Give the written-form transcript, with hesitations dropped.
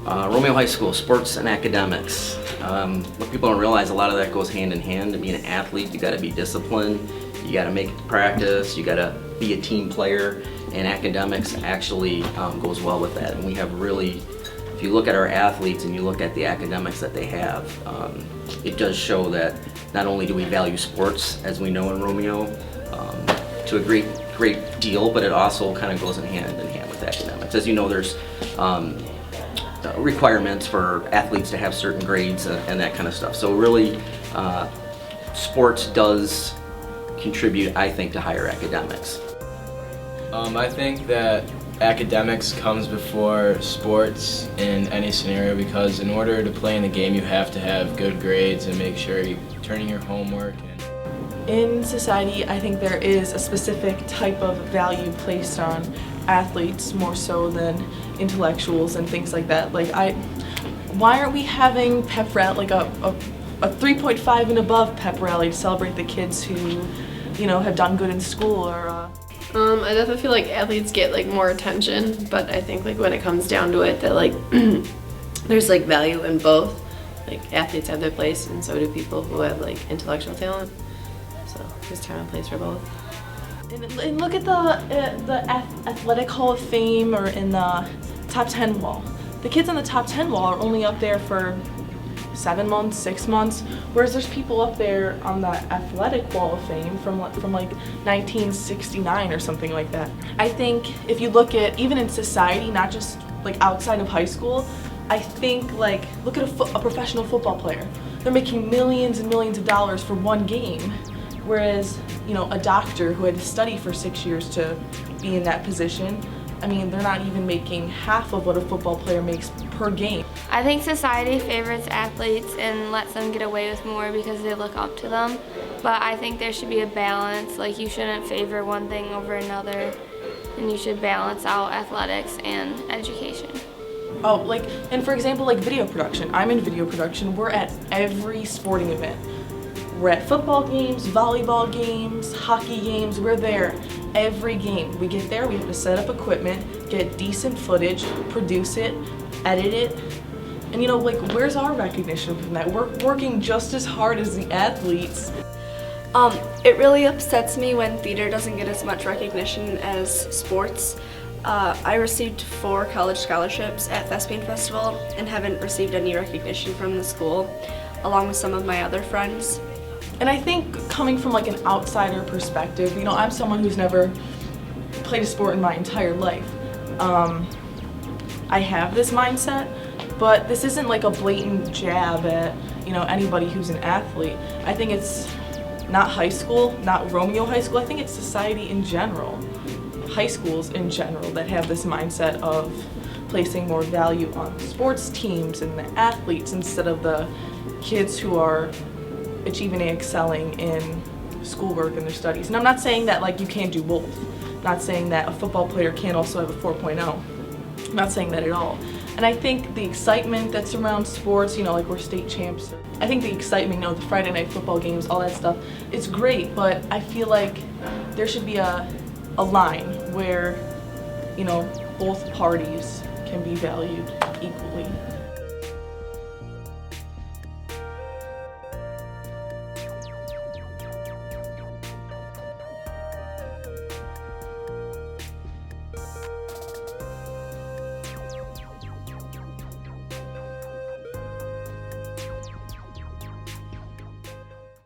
Romeo High School, sports and academics. What people don't realize, a lot of that goes hand in hand. To be an athlete, you got to be disciplined, you got to make it to practice, you got to be a team player, and academics actually goes well with that. And we have really, if you look at our athletes and you look at the academics that they have, it does show that not only do we value sports, as we know in Romeo, to a great deal, but it also kind of goes hand in hand with academics. As you know, there's requirements for athletes to have certain grades and that kind of stuff. So really, sports does contribute, I think, to higher academics. I think that academics comes before sports in any scenario, because in order to play in the game you have to have good grades and make sure you're turning your homework. In society, I think there is a specific type of value placed on athletes more so than intellectuals and things like that. Like, why aren't we having pep rally, like a 3.5 and above pep rally to celebrate the kids who, you know, have done good in school? Or I definitely feel like athletes get like more attention, but I think like when it comes down to it, that like there's like value in both. Like athletes have their place, and so do people who have like intellectual talent. So there's time and place for both. And look at the Athletic Hall of Fame, or in the top 10 wall. The kids on the top 10 wall are only up there for 7 months, 6 months, whereas there's people up there on the Athletic Wall of Fame from like 1969 or something like that. I think if you look at, even in society, not just like outside of high school, I think like, look at a professional football player. They're making millions and millions of dollars for one game. Whereas, you know, a doctor who had to study for 6 years to be in that position, I mean, they're not even making half of what a football player makes per game. I think society favors athletes and lets them get away with more because they look up to them. But I think there should be a balance. Like, you shouldn't favor one thing over another, and you should balance out athletics and education. Oh, like, and for example, like video production. I'm in video production. We're at every sporting event. We're at football games, volleyball games, hockey games. We're there every game. We get there, we have to set up equipment, get decent footage, produce it, edit it. And you know, like, where's our recognition from that? We're working just as hard as the athletes. It really upsets me when theater doesn't get as much recognition as sports. I received 4 college scholarships at Thespian Festival and haven't received any recognition from the school, along with some of my other friends. And I think coming from like an outsider perspective, you know, I'm someone who's never played a sport in my entire life. I have this mindset, but this isn't like a blatant jab at, you know, anybody who's an athlete. I think it's not high school, not Romeo High School, I think it's society in general, high schools in general, that have this mindset of placing more value on sports teams and the athletes instead of the kids who are achieving and excelling in schoolwork and their studies. And I'm not saying that like you can't do both. I'm not saying that a football player can't also have a 4.0. I'm not saying that at all. And I think the excitement that's around sports, you know, like we're state champs. I think the excitement, you know, the Friday night football games, all that stuff, it's great, but I feel like there should be a line where, you know, both parties can be valued equally.